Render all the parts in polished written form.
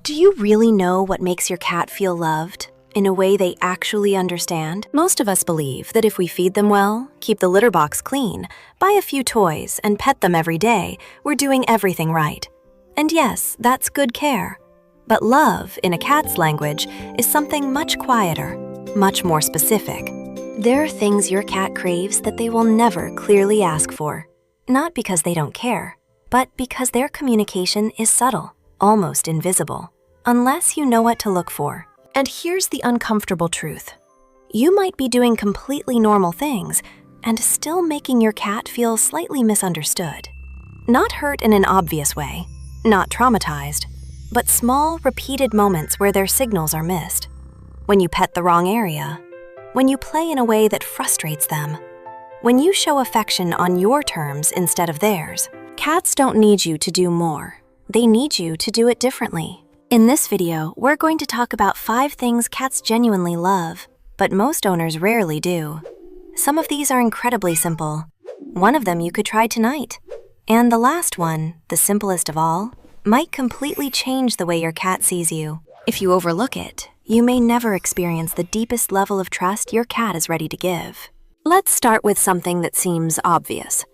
Do you really know what makes your cat feel loved in a way they actually understand? Most of us believe that if we feed them well, keep the litter box clean, buy a few toys, and pet them every day, we're doing everything right. And yes, that's good care. But love, in a cat's language, is something much quieter, much more specific. There are things your cat craves that they will never clearly ask for. Not because they don't care, but because their communication is subtle, almost invisible, unless you know what to look for. And here's the uncomfortable truth. You might be doing completely normal things and still making your cat feel slightly misunderstood. Not hurt in an obvious way, not traumatized, but small, repeated moments where their signals are missed. When you pet the wrong area, when you play in a way that frustrates them, when you show affection on your terms instead of theirs. Cats don't need you to do more. They need you to do it differently. In this video, we're going to talk about 5 things cats genuinely love, but most owners rarely do. Some of these are incredibly simple. One of them you could try tonight. And the last one, the simplest of all, might completely change the way your cat sees you. If you overlook it, you may never experience the deepest level of trust your cat is ready to give. Let's start with something that seems obvious.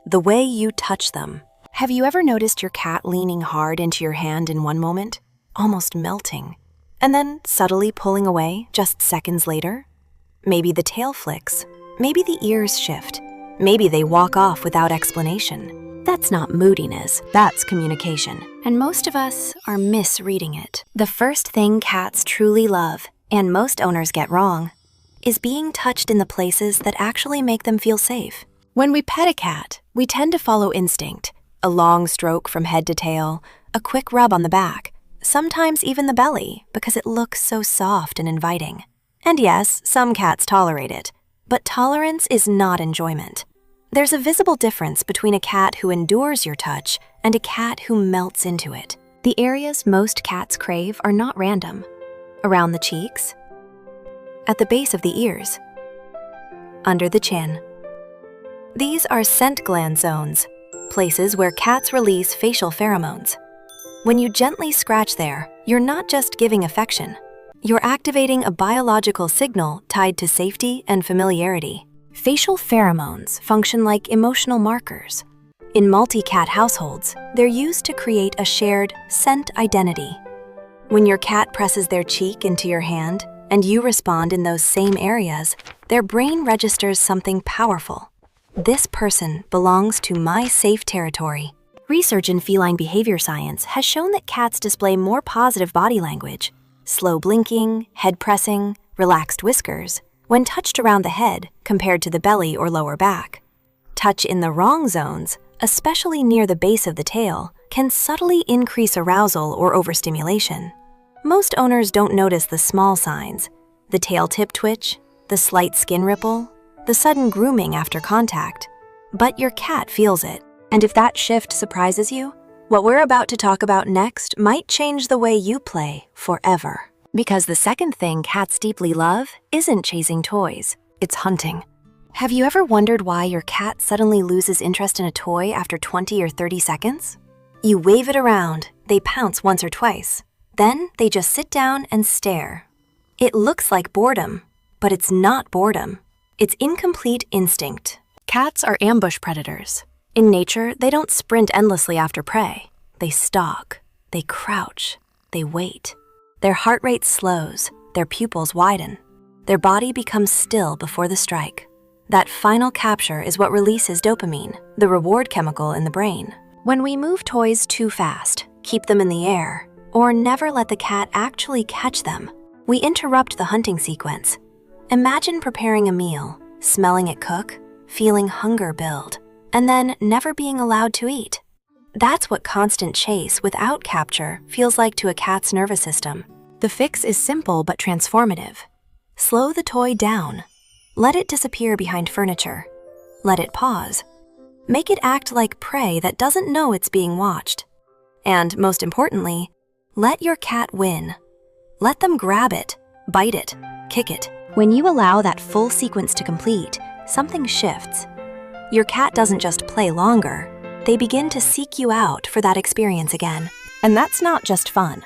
The way you touch them. Have you ever noticed your cat leaning hard into your hand in one moment, almost melting, and then subtly pulling away just seconds later? Maybe the tail flicks, maybe the ears shift, maybe they walk off without explanation. That's not moodiness, that's communication. And most of us are misreading it. The first thing cats truly love, and most owners get wrong, is being touched in the places that actually make them feel safe. When we pet a cat, we tend to follow instinct. A long stroke from head to tail, a quick rub on the back, sometimes even the belly, because it looks so soft and inviting. And yes, some cats tolerate it, but tolerance is not enjoyment. There's a visible difference between a cat who endures your touch and a cat who melts into it. The areas most cats crave are not random. Around the cheeks, at the base of the ears, under the chin. These are scent gland zones, places where cats release facial pheromones. When you gently scratch there, you're not just giving affection. You're activating a biological signal tied to safety and familiarity. Facial pheromones function like emotional markers. In multi-cat households, they're used to create a shared scent identity. When your cat presses their cheek into your hand and you respond in those same areas, their brain registers something powerful. This person belongs to my safe territory. Research in feline behavior science has shown that cats display more positive body language, slow blinking, head pressing, relaxed whiskers, when touched around the head compared to the belly or lower back. Touch in the wrong zones, especially near the base of the tail, can subtly increase arousal or overstimulation. Most owners don't notice the small signs, the tail tip twitch, the slight skin ripple, the sudden grooming after contact, but your cat feels it. And if that shift surprises you, what we're about to talk about next might change the way you play forever. Because the second thing cats deeply love isn't chasing toys, it's hunting. Have you ever wondered why your cat suddenly loses interest in a toy after 20 or 30 seconds? You wave it around, they pounce once or twice. Then they just sit down and stare. It looks like boredom, but it's not boredom. It's incomplete instinct. Cats are ambush predators. In nature, they don't sprint endlessly after prey. They stalk, they crouch, they wait. Their heart rate slows, their pupils widen. Their body becomes still before the strike. That final capture is what releases dopamine, the reward chemical in the brain. When we move toys too fast, keep them in the air, or never let the cat actually catch them, we interrupt the hunting sequence. Imagine preparing a meal, smelling it cook, feeling hunger build, and then never being allowed to eat. That's what constant chase without capture feels like to a cat's nervous system. The fix is simple but transformative. Slow the toy down. Let it disappear behind furniture. Let it pause. Make it act like prey that doesn't know it's being watched. And most importantly, let your cat win. Let them grab it, bite it, kick it. When you allow that full sequence to complete, something shifts. Your cat doesn't just play longer, they begin to seek you out for that experience again. And that's not just fun.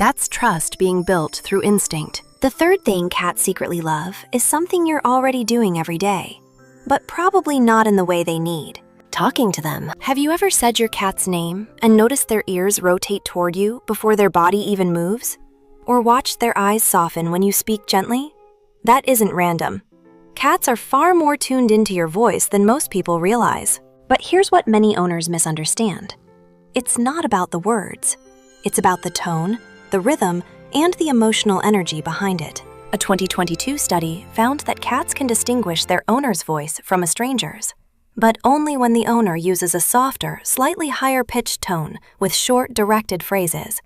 That's trust being built through instinct. The third thing cats secretly love is something you're already doing every day, but probably not in the way they need. Talking to them. Have you ever said your cat's name and noticed their ears rotate toward you before their body even moves? Or watched their eyes soften when you speak gently? That isn't random. Cats are far more tuned into your voice than most people realize. But here's what many owners misunderstand. It's not about the words. It's about the tone, the rhythm, and the emotional energy behind it. A 2022 study found that cats can distinguish their owner's voice from a stranger's, but only when the owner uses a softer, slightly higher-pitched tone with short, directed phrases.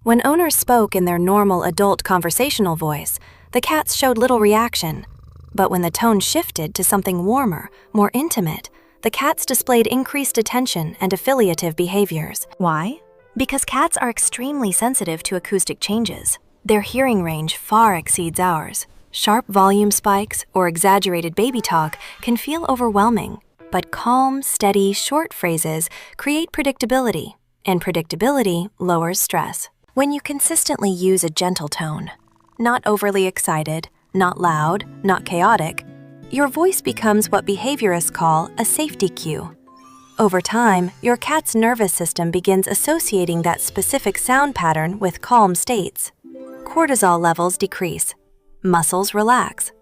When owners spoke in their normal adult conversational voice, the cats showed little reaction. But when the tone shifted to something warmer, more intimate, the cats displayed increased attention and affiliative behaviors. Why? Because cats are extremely sensitive to acoustic changes. Their hearing range far exceeds ours. Sharp volume spikes or exaggerated baby talk can feel overwhelming. But calm, steady, short phrases create predictability, and predictability lowers stress. When you consistently use a gentle tone, not overly excited, not loud, not chaotic, your voice becomes what behaviorists call a safety cue. Over time, your cat's nervous system begins associating that specific sound pattern with calm states. Cortisol levels decrease, muscles relax.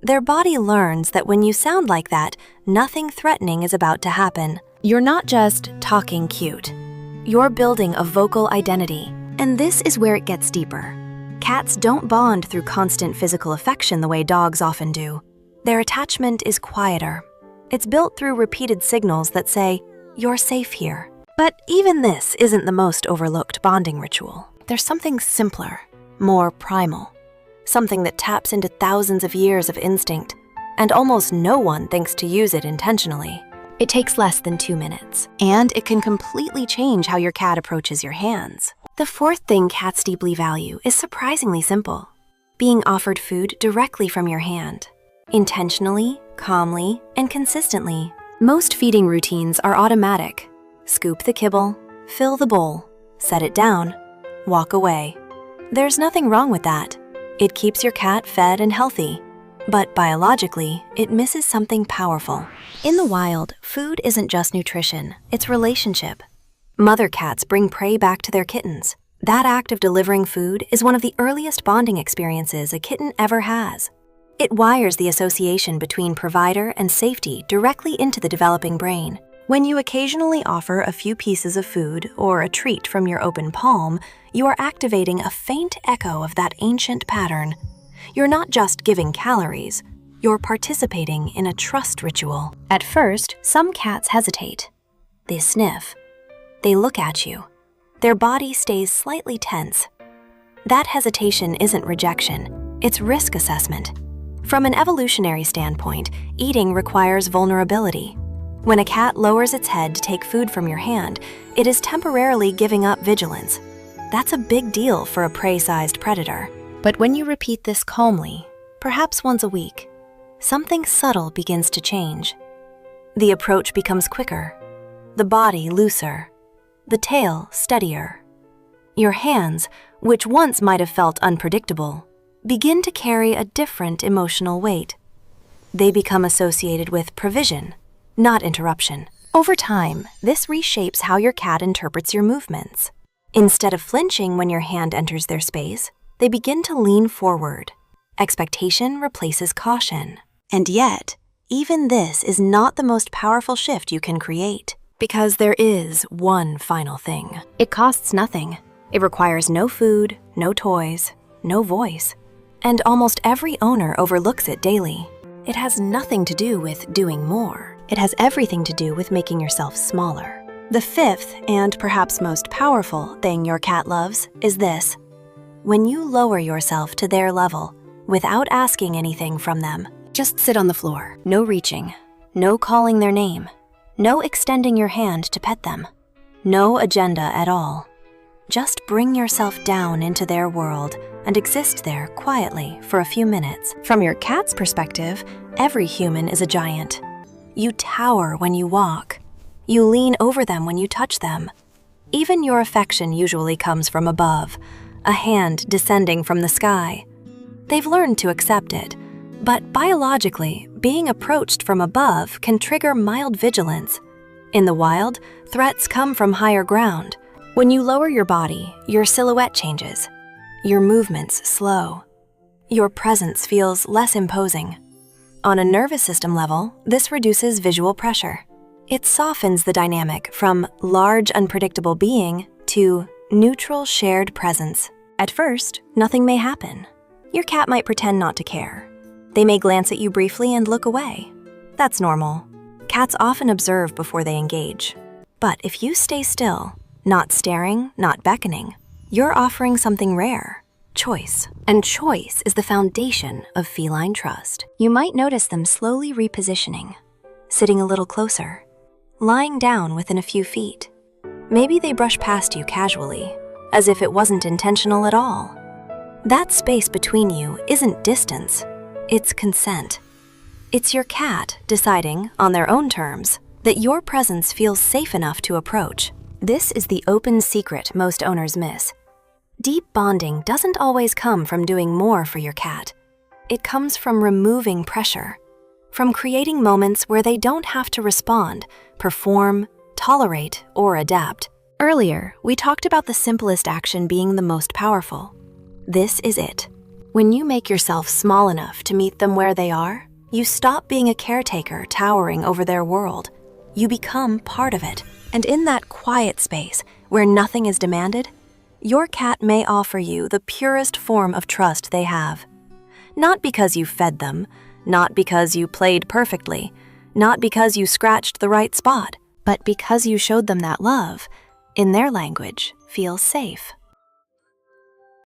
Their body learns that when you sound like that, nothing threatening is about to happen. You're not just talking cute. You're building a vocal identity. And this is where it gets deeper. Cats don't bond through constant physical affection the way dogs often do. Their attachment is quieter. It's built through repeated signals that say, "You're safe here." But even this isn't the most overlooked bonding ritual. There's something simpler, more primal. Something that taps into thousands of years of instinct, and almost no one thinks to use it intentionally. It takes less than 2 minutes, and it can completely change how your cat approaches your hands. The fourth thing cats deeply value is surprisingly simple: being offered food directly from your hand. Intentionally, calmly, and consistently. Most feeding routines are automatic. Scoop the kibble, fill the bowl, set it down, walk away. There's nothing wrong with that. It keeps your cat fed and healthy. But biologically, it misses something powerful. In the wild, food isn't just nutrition, it's relationship. Mother cats bring prey back to their kittens. That act of delivering food is one of the earliest bonding experiences a kitten ever has. It wires the association between provider and safety directly into the developing brain. When you occasionally offer a few pieces of food or a treat from your open palm, you are activating a faint echo of that ancient pattern. You're not just giving calories, you're participating in a trust ritual. At first, some cats hesitate. They sniff. They look at you. Their body stays slightly tense. That hesitation isn't rejection, it's risk assessment. From an evolutionary standpoint, eating requires vulnerability. When a cat lowers its head to take food from your hand, it is temporarily giving up vigilance. That's a big deal for a prey-sized predator. But when you repeat this calmly, perhaps once a week, something subtle begins to change. The approach becomes quicker, the body looser, the tail steadier. Your hands, which once might have felt unpredictable, begin to carry a different emotional weight. They become associated with provision, not interruption. Over time, this reshapes how your cat interprets your movements. Instead of flinching when your hand enters their space, they begin to lean forward. Expectation replaces caution. And yet, even this is not the most powerful shift you can create, because there is one final thing. It costs nothing. It requires no food, no toys, no voice. And almost every owner overlooks it daily. It has nothing to do with doing more. It has everything to do with making yourself smaller. The fifth, and perhaps most powerful, thing your cat loves is this. When you lower yourself to their level, without asking anything from them, just sit on the floor. No reaching, no calling their name, no extending your hand to pet them, no agenda at all. Just bring yourself down into their world and exist there quietly for a few minutes. From your cat's perspective, every human is a giant. You tower when you walk. You lean over them when you touch them. Even your affection usually comes from above, a hand descending from the sky. They've learned to accept it, but biologically, being approached from above can trigger mild vigilance. In the wild, threats come from higher ground. When you lower your body, your silhouette changes. Your movements slow. Your presence feels less imposing. On a nervous system level, this reduces visual pressure. It softens the dynamic from large, unpredictable being to neutral, shared presence. At first, nothing may happen. Your cat might pretend not to care. They may glance at you briefly and look away. That's normal. Cats often observe before they engage. But if you stay still, not staring, not beckoning, you're offering something rare. Choice. And choice is the foundation of feline trust. You might notice them slowly repositioning, sitting a little closer, lying down within a few feet. Maybe they brush past you casually, as if it wasn't intentional at all. That space between you isn't distance, it's consent. It's your cat deciding, on their own terms, that your presence feels safe enough to approach. This is the open secret most owners miss. Deep bonding doesn't always come from doing more for your cat. It comes from removing pressure, from creating moments where they don't have to respond, perform, tolerate, or adapt. Earlier, we talked about the simplest action being the most powerful. This is it. When you make yourself small enough to meet them where they are, you stop being a caretaker towering over their world. You become part of it. And in that quiet space, where nothing is demanded, your cat may offer you the purest form of trust they have. Not because you fed them, not because you played perfectly, not because you scratched the right spot, but because you showed them that love, in their language, feels safe.